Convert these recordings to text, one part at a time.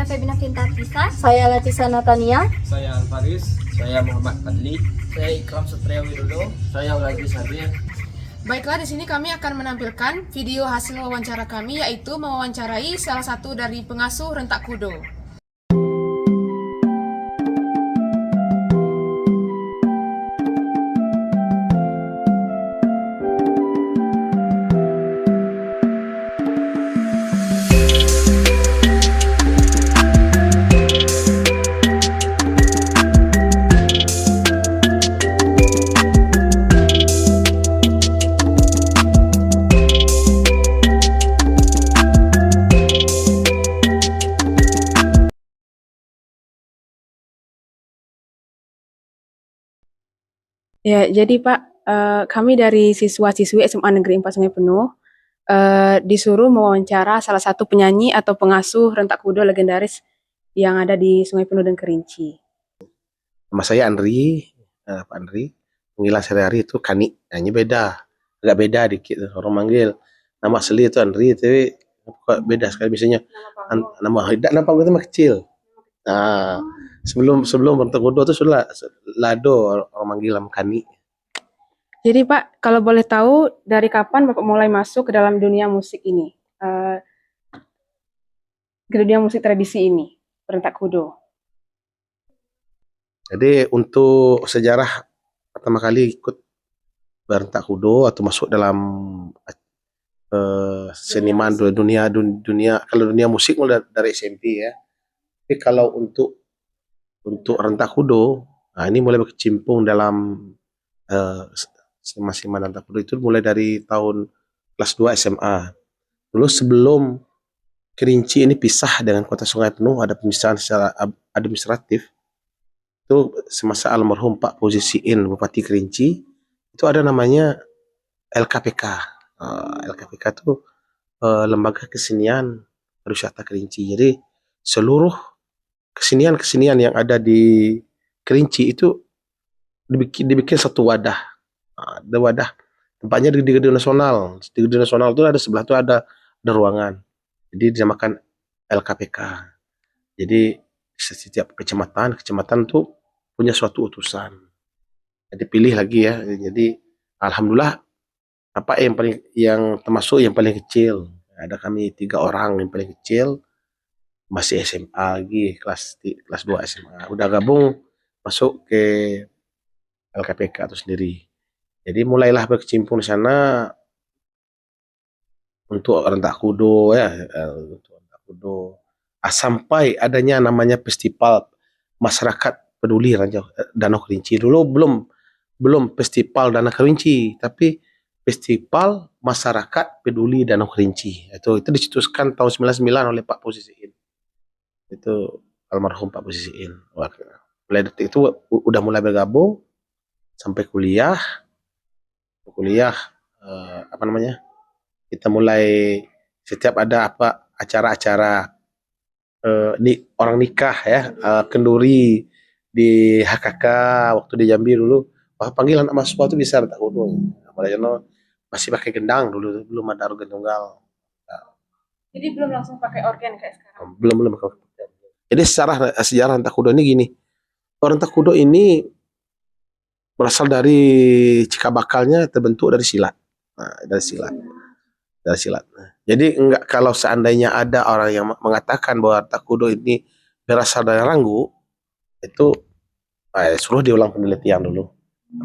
Febina Fintatisa. Saya Latisa Natania. Saya Alfaris. Saya Muhammad Fadli. Saya Ikram Satria Widodo. Saya Ulagi Sabir. Baiklah, di sini kami akan menampilkan video hasil wawancara kami, yaitu mewawancarai salah satu dari pengasuh Rentak Kudo. Ya, jadi Pak, kami dari siswa-siswi SMA Negeri 4 Sungai Penuh disuruh mewawancara salah satu penyanyi atau pengasuh Rentak Kudo legendaris yang ada di Sungai Penuh dan Kerinci. Nama saya Andri, Pak Andri. Panggilan sehari-hari itu Kani. Nah, ini beda, agak beda dikit. Orang manggil nama asli itu Andri, tapi kok beda sekali misalnya. Nama panggung itu mah kecil. Nah, sebelum Rentak Kudo itu sudah Lado orang manggil nama Kani. Jadi Pak, kalau boleh tahu dari kapan Bapak mulai masuk ke dalam dunia musik ini? Ke dunia musik tradisi ini, Rentak Kudo. Jadi untuk sejarah pertama kali ikut Rentak Kudo atau masuk dalam seniman dunia kalau dunia musik mulai dari SMP ya. Tapi kalau untuk Rentak Kudo, nah ini mulai berkecimpung dalam seniman Rentak Kudo itu mulai dari tahun kelas 2 SMA. Dulu sebelum Kerinci ini pisah dengan Kota Sungai Penuh, ada pemisahan secara administratif. Itu semasa almarhum Pak Posisiin Bupati Kerinci, itu ada namanya LKPK. LKPK itu Lembaga Kesenian Pariwisata Kerinci. Jadi seluruh kesenian yang ada di Kerinci itu dibikin satu wadah. Ada wadah. Tempatnya di Gedung Nasional. Di Gedung Nasional itu ada sebelah itu ada ruangan. Jadi dinamakan LKPK. Jadi setiap kecamatan itu punya suatu utusan. Jadi pilih lagi ya. Jadi alhamdulillah apa yang termasuk yang paling kecil. Ada kami 3 orang yang paling kecil, masih SMA lagi, kelas 2 SMA. Udah gabung masuk ke LKPK itu sendiri. Jadi mulailah berkecimpung di sana untuk Rentak Kudo ya, untuk Rentak Kudo. Sampai adanya namanya festival masyarakat peduli Danau Kerinci. Dulu belum festival Danau Kerinci, tapi festival masyarakat peduli Danau Kerinci. Itu dicetuskan tahun 99 oleh Pak Posisiin. Itu almarhum Pak Posisiin. Mulai detik itu udah mulai bergabung sampai kuliah kita mulai setiap ada acara-acara orang nikah ya, kenduri di HKK waktu di Jambi dulu, panggilan anak mahasiswa itu bisa Rentak Kudo. Masih pakai gendang dulu, belum ada organ tunggal. Jadi belum langsung pakai organ kayak sekarang? Belum. Jadi sejarah Rentak Kudo ini gini, Rentak Kudo ini berasal dari cikabakalnya terbentuk dari silat. Nah, dari silat. Jadi kalau seandainya ada orang yang mengatakan bahwa Rentak Kudo ini berasal dari Ranggu, itu suruh diulang penelitian dulu.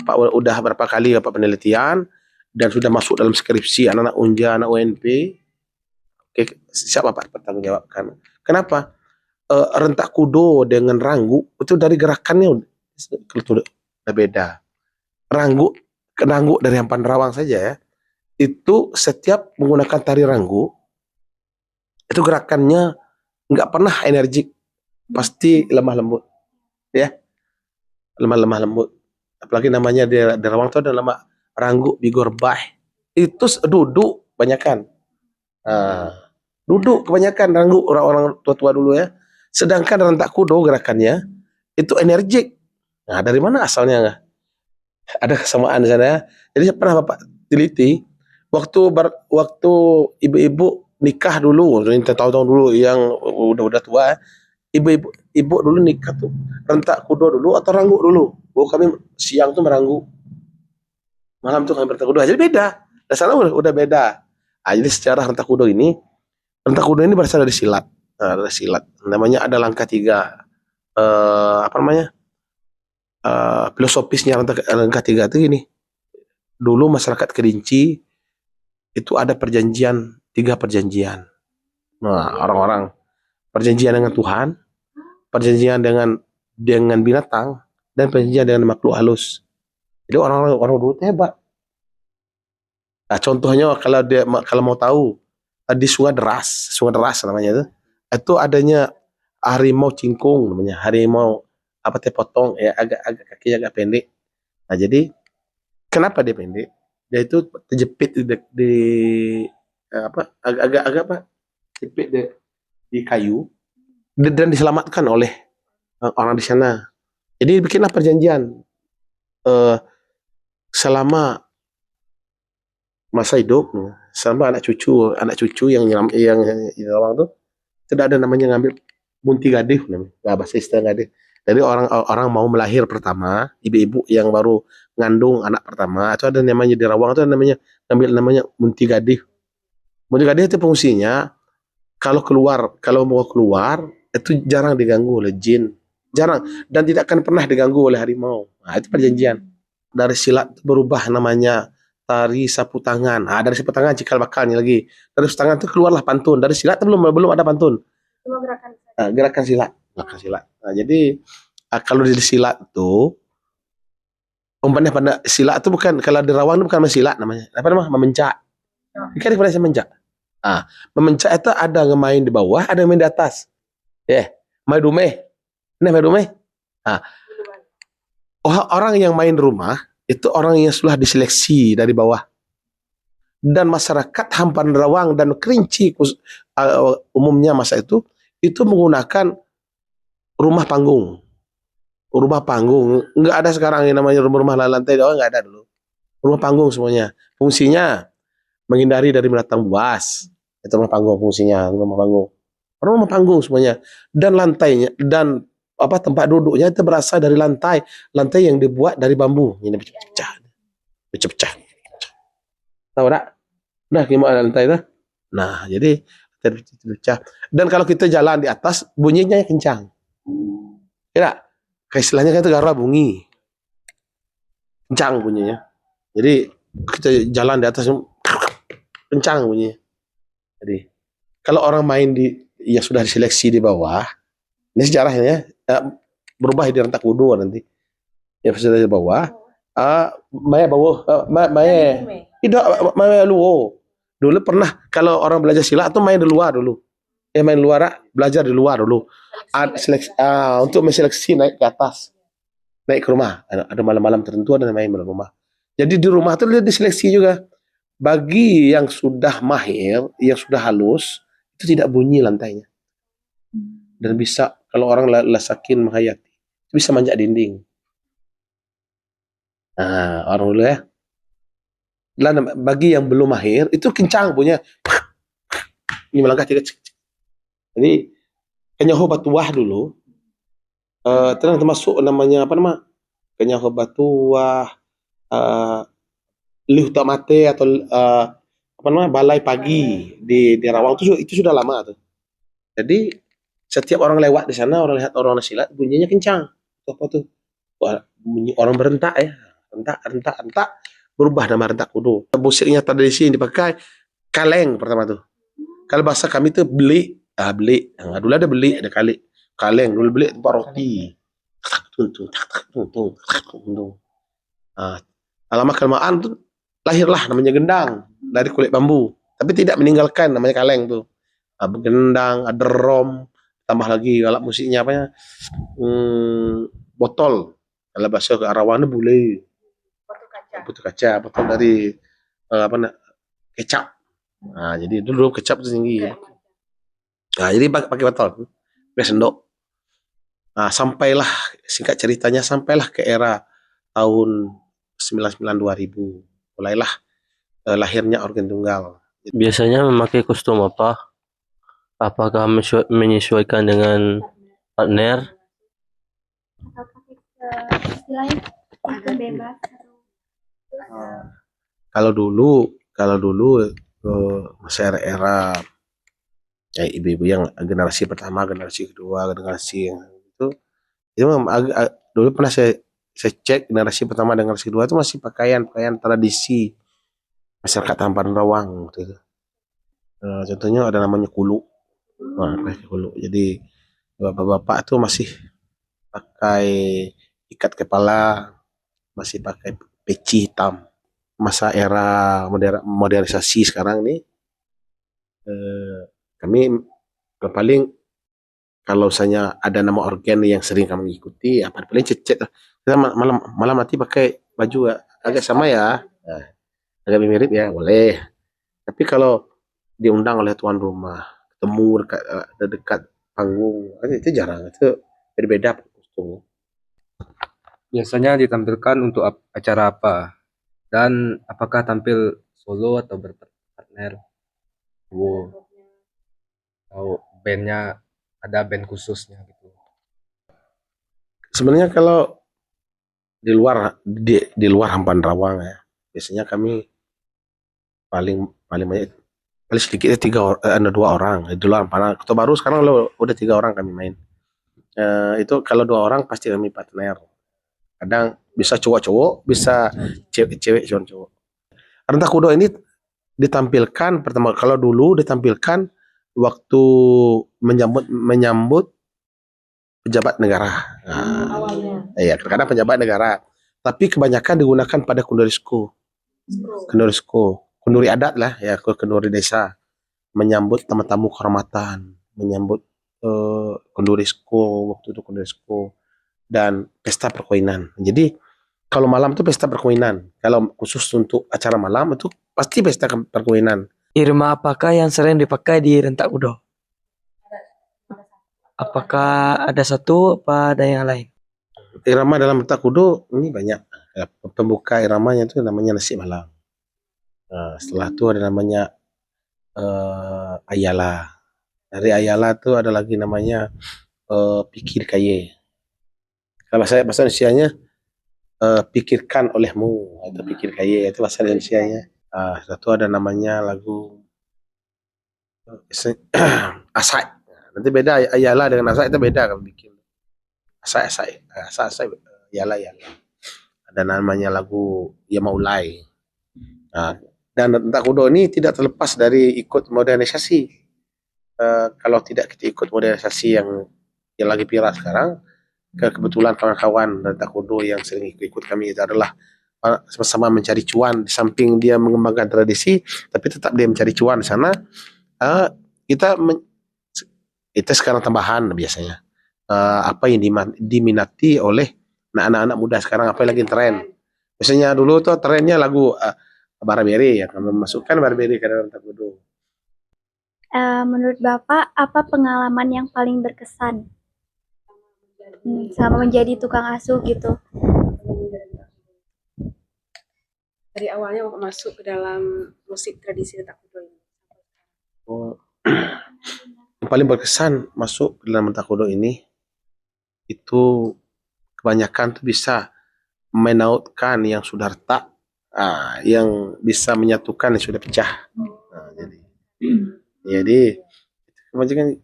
Pak udah berapa kali penelitian dan sudah masuk dalam skripsi anak-anak Unja, anak UNP. Oke, siapa Pak bertanggung jawabkan? Kenapa? Rentak Kudo dengan Ranggu itu dari gerakannya udah beda. Ranggu dari Ampan Rawang saja ya, itu setiap menggunakan tari Ranggu itu gerakannya nggak pernah energik, pasti lemah lembut ya, lemah lembut. Apalagi namanya di Rawang itu ada nama Ranggu Bigor Bah, itu duduk kebanyakan. Duduk kebanyakan Ranggu orang tua-tua dulu ya. Sedangkan Rentak Kudo gerakannya itu energik. Nah, dari mana asalnya? Ada kesamaan di sana ya. Jadi pernah Bapak teliti waktu ibu-ibu nikah dulu, tahun-tahun dulu yang udah tua, ibu dulu nikah tuh rentak kudo dulu atau ranggu dulu. Oh, kami siang tuh meranggu, malam tuh kami rentak kudo. Jadi beda. Di sana udah beda. Ah, jadi secara rentak kudo ini berasal dari silat. Nah, dari silat. Namanya ada langkah 3. Apa namanya? Filosofisnya langkah 3 itu gini. Dulu masyarakat Kerinci itu ada 3 perjanjian. Nah, orang-orang perjanjian dengan Tuhan, perjanjian dengan binatang, dan perjanjian dengan makhluk halus. Jadi orang dulu itu hebat. Nah, contohnya kalau mau tahu di Sungai Deras namanya itu adanya harimau cingkung namanya, harimau apa teh potong ya, agak kakinya agak pendek. Nah, jadi kenapa dia pendek? Dia itu terjepit di apa agak apa? Jepit di kayu dan diselamatkan oleh orang di sana. Jadi bikinlah perjanjian eh, selama masa hidup sama anak cucu yang nyelam tuh tidak ada namanya ngambil bunti gadih namanya, bahasa istilah gadih. Jadi orang mau melahir pertama, ibu-ibu yang baru ngandung anak pertama itu ada namanya di Rawang itu namanya ngambil namanya bunti gadih. Bunti gadih itu fungsinya kalau mau keluar itu jarang diganggu oleh jin, jarang, dan tidak akan pernah diganggu oleh harimau. Nah, itu perjanjian. Dari silat berubah namanya tari sapu tangan. Ah, dari sapu tangan cikal bakalnya lagi. Dari sapu tangan itu keluarlah pantun. Dari silat itu belum ada pantun. Cuma gerakan. Gerakan silat. Gerakan silat. Nah, jadi kalau di silat itu umpamanya pada silat itu bukan, kalau di Rawang itu bukan silat namanya. Apa namanya? Memencak. Kan pernah memencak. Ah, memencak itu ada yang main di bawah, ada yang main di atas. Main dumeh. Ini main dumeh. Ah, orang yang main di rumah itu orang yang sudah diseleksi dari bawah. Dan masyarakat Hamparan Rawang dan Kerinci umumnya masa itu menggunakan rumah panggung. Rumah panggung, nggak ada sekarang yang namanya rumah lantai doang, nggak ada dulu. Rumah panggung semuanya. Fungsinya menghindari dari binatang buas. Itu rumah panggung fungsinya, rumah panggung. Rumah panggung semuanya. Dan lantainya dan tempat duduknya itu berasal dari lantai yang dibuat dari bambu. Ini pecah. Tahu tak? Nah, gimana lantai itu? Nah, jadi pecah. Dan kalau kita jalan di atas, bunyinya kencang. Ya, kayak istilahnya kan itu gara bunyi. Kencang bunyinya. Jadi kita jalan di atas kencang bunyinya. Jadi kalau orang main ya sudah diseleksi di bawah, ini sejarahnya berubah di rentak kudo nanti. Ya sudah di bawah. Maya bawah, Maya luo. Dulu pernah kalau orang belajar silat atau main di luar dulu. Main luar, belajar di luar dulu. Seleksi, untuk menseleksi naik ke atas. Naik ke rumah. Ada malam-malam tertentu ada main di rumah. Jadi di rumah itu dia diseleksi juga. Bagi yang sudah mahir, yang sudah halus, itu tidak bunyi lantainya. Dan bisa, kalau orang lasakin menghayati, bisa manjat dinding. Nah, orang dulu ya. Dan bagi yang belum mahir, itu kencang bunyinya. Ini melangkah tidak. Jadi, kenyaho batuah dulu, termasuk namanya apa nama? Kenyaho batuah, liu tak mate atau balai pagi di Rawang itu sudah lama tuh. Jadi setiap orang lewat di sana, orang lihat orang silat bunyinya kencang. Apa tuh? Bunyi orang berentak ya, rentak berubah nama rentak kudo. Musiknya tradisi yang dipakai kaleng pertama tuh. Kalau bahasa kami tuh beli. Nah, dulu ada beli, ada kaleng dulu beli tempat roti. Tuntung. Lama kelamaan tuh lahirlah namanya gendang dari kulit bambu, tapi tidak meninggalkan namanya kaleng tuh. Gendang, ada drum, tambah lagi alat musiknya botol. Kalau bahasa ke Arawannya bule. Botol dari kecap. Nah, jadi dulu kecap itu tinggi. Nah, jadi pakai botol, pakai sendok. Nah, singkat ceritanya sampailah ke era tahun 99-2000. Mulailah lahirnya organ tunggal. Biasanya memakai kostum apa? Apakah menyesuaikan dengan partner. atau pakai ke istilahnya sistem bebas atau Kalau dulu masa era ya ibu-ibu yang generasi pertama, generasi kedua, generasi yang itu memang dulu pernah saya cek generasi pertama dan generasi kedua itu masih pakaian tradisi masyarakat Tamparan Rawang gitu. Contohnya ada namanya kulu. Nah, pakai kulu. Jadi bapak-bapak tuh masih pakai ikat kepala, masih pakai peci hitam. Masa era modernisasi sekarang nih, kami paling kalau misalnya ada nama organ yang sering kami ikuti, apa paling cecet lah. Kita malam malam nanti pakai baju agak sama ya, nah, agak mirip ya boleh. Tapi kalau diundang oleh tuan rumah, ketemu dekat panggung, kan itu jarang, itu berbeda kostumnya. Biasanya ditampilkan untuk acara apa? Dan apakah tampil solo atau berpartner? Wow. Atau bandnya ada band khususnya gitu. Sebenarnya kalau di luar Hampan Rawang ya, biasanya kami paling paling banyak paling sedikitnya ada 2 orang di luar Hampan. Kota Baru sekarang udah 3 orang kami main. Itu kalau 2 orang pasti kami partner. Kadang bisa cowok-cowok, bisa cewek-cewek, cowok-cowok. Rentah Kudo ini ditampilkan pertama, kalau dulu ditampilkan waktu menyambut pejabat negara. Iya, kadang-kadang pejabat negara. Tapi kebanyakan digunakan pada kenduri adat lah ya, kenduri desa, menyambut tamu-tamu kehormatan, menyambut kendurisko, waktu itu kendurisko, dan pesta perkawinan. Jadi kalau malam itu pesta perkawinan, kalau khusus untuk acara malam itu pasti pesta perkawinan. Irama apakah yang sering dipakai di Rentak Kudo? Apakah ada satu apa ada yang lain? Irama dalam Rentak Kudo ini banyak. Pembuka iramanya itu namanya Nasi Malam. Nah, setelah itu ada namanya Ayala. Dari Ayala itu ada lagi namanya Pikir Kaye. Kalau bahasa Indonesianya pikirkan olehmu, itu Pikir Kaye, itu bahasa Indonesianya. Setelah itu ada namanya lagu Asai. Nanti beda Ayala dengan Asai itu beda kalau bikin. Asai, Ayala. Ada namanya lagu Ya Maulai. Nah, dan Rentak Kudo ini tidak terlepas dari ikut modernisasi. Kalau tidak kita ikut modernisasi yang lagi viral sekarang, kebetulan kawan-kawan Rentak Kudo yang sering ikut kami itu adalah sama-sama mencari cuan, di samping dia mengembangkan tradisi, tapi tetap dia mencari cuan di sana. Kita sekarang tambahan biasanya apa yang diminati oleh anak-anak muda sekarang, apa yang lagi tren. Biasanya dulu tuh trennya lagu Barberi, ya kami masukkan Barberi ke dalam Rentak Kudo. menurut Bapak apa pengalaman yang paling berkesan sama menjadi tukang asuh gitu? Dari awalnya Bapak masuk ke dalam musik tradisi Rentak Kudo ini. Yang paling berkesan masuk ke dalam Rentak Kudo ini itu kebanyakan tuh bisa menautkan yang sudah retak, yang bisa menyatukan yang sudah pecah. Jadi kebanyakan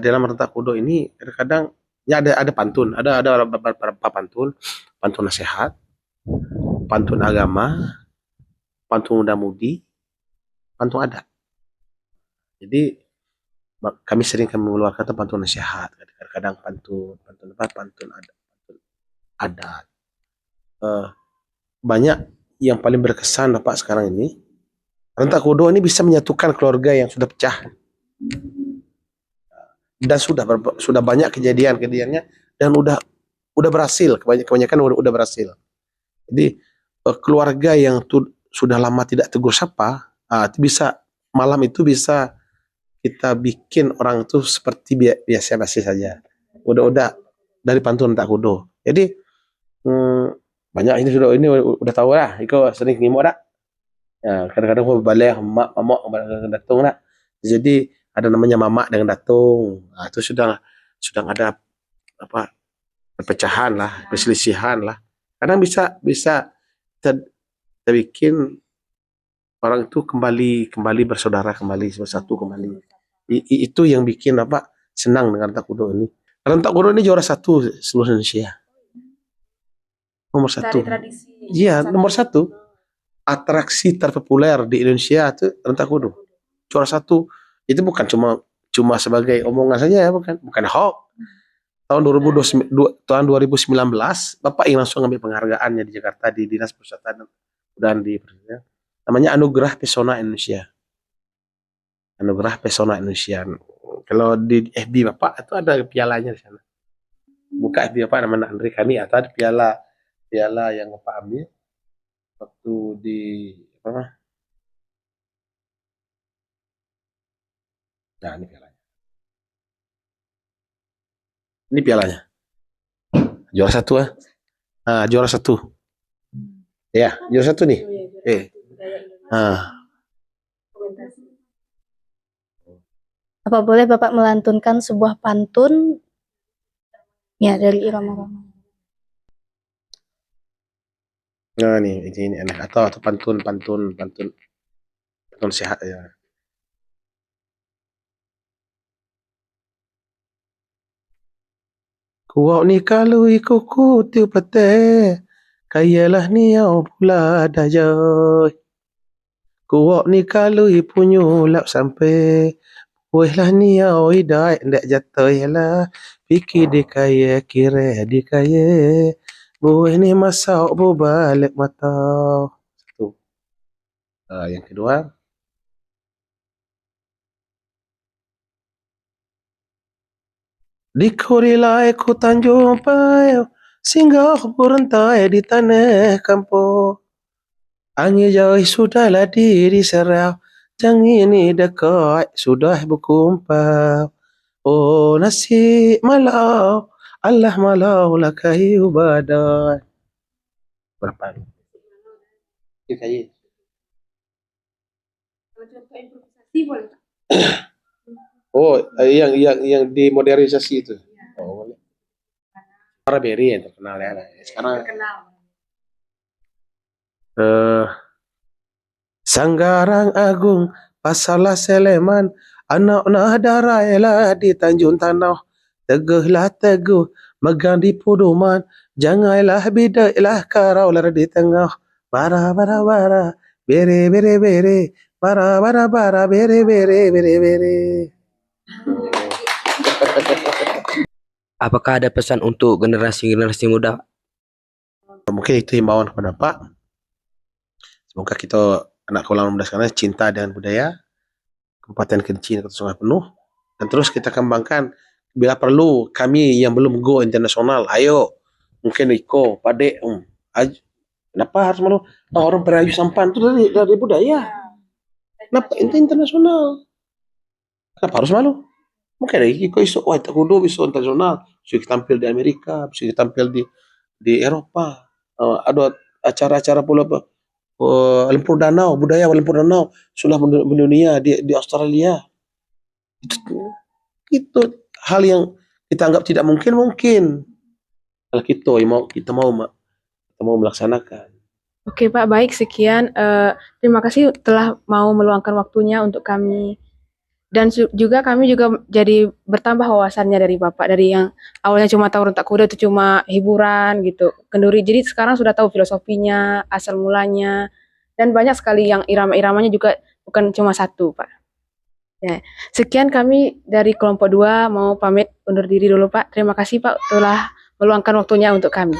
dalam Rentak Kudo ini kadang-kadang ya ada pantun, ada beberapa pantun nasihat, pantun agama, pantun muda-mudi, pantun adat. Jadi kami mengeluarkan pantun nasihat, kadang-kadang pantun adat. Banyak yang paling berkesan Bapak sekarang ini, Rentak Kudo ini bisa menyatukan keluarga yang sudah pecah. Dan sudah banyak kejadiannya dan udah berhasil, kebanyakan udah berhasil. Jadi keluarga yang sudah lama tidak tegur sapa, bisa malam itu bisa kita bikin orang itu seperti biasa saja. Udah dari pantun Rentak Kudo. Jadi banyak ini udah tahu lah, Iko sering ngimok dah. Ya, kadang-kadang aku balik mamak datung lah. Jadi ada namanya mamak dengan datung. Itu sudah ada apa perpecahan lah, perselisihan lah. Kadang bisa bisa kita, kita bikin orang itu kembali bersaudara, kembali bersatu kembali. Itu yang bikin apa senang dengan rentak kudo ini. Rentak kudo ini juara 1 seluruh Indonesia. Nomor 1. Dari tradisi. Iya, nomor 1. Atraksi terpopuler di Indonesia itu rentak kudo. Juara 1. Itu bukan cuma sebagai omongan saja ya, bukan hoax. Tahun 2019 Bapak yang langsung ngambil penghargaannya di Jakarta di Dinas Perwisata dan di namanya Anugerah Pesona Indonesia. Anugerah Pesona Indonesia. Kalau di FB Bapak itu ada pialanya di sana. Buka FB Bapak namanya Andre Kani, atau ada piala yang Bapak ambil waktu di apa? Nah, ini pialanya. Ini pialanya. Juara 1 ah. Nah, juara 1. Ya, juara 1 nih. Apa boleh Bapak melantunkan sebuah pantun ya dari irama-irama? Nah, ini enak atau pantun sehat ya. Kuau ni kalau ikuku tiu pete, kayalah ni au pula dajai. Kuau ni kalau ipunyu lap sampai, wehlah ni au idai ndak jatuh lah. Fikir di kaya kira di kaya, buih ni masau bu balik mata. Satu. Yang kedua. Di Korilai ku Tanjung Payo, singgah berantai di tanah kampung. Angin jauh sudahlah diri serau, jangan ini dekat sudah berkumpul. Oh nasib malau, Allah malau lah kayu badai. Berapa? Kayu. Oh, yang dimodernisasi itu. Oh, boleh. Para Berry yang terkenal ya. Sekarang Sanggarang Agung, Pasalah Seleman, anak Nahdara ialah di Tanjung Tanah. Teguhlah teguh, megang di pedoman, janganlah bidailah karaulah di tengah. Bara bara bara, bere bere bere, bara bara bara, bere bere bere bere. Apakah ada pesan untuk generasi-generasi muda? Mungkin itu himbauan kepada Pak. Semoga kita anak Kuala Muda sekarang cinta dengan budaya Kabupaten Kerinci Kota Sungai Penuh, dan terus kita kembangkan. Bila perlu kami yang belum go internasional, ayo mungkin Iko, Padek, kenapa harus malu? Orang Perayu Sampan itu dari budaya. Kenapa internasional? Kenapa harus malu? Mungkin Iko iso, wah tak kudu bisa internasional, bisa tampil di Amerika, bisa tampil di Eropa. Ada acara-acara pula apa? Lempur Danau, budaya Lempur Danau sudah mendunia di Australia. Itu hal yang kita anggap tidak mungkin. Kalau kita mau melaksanakan. Oke Pak, baik sekian. Terima kasih telah mau meluangkan waktunya untuk kami. Dan juga kami juga jadi bertambah wawasannya dari Bapak. Dari yang awalnya cuma tahu rentak kuda itu cuma hiburan gitu, kenduri. Jadi sekarang sudah tahu filosofinya, asal mulanya. Dan banyak sekali yang irama-iramanya juga bukan cuma satu Pak. Ya, sekian kami dari kelompok 2 mau pamit undur diri dulu Pak. Terima kasih Pak telah meluangkan waktunya untuk kami.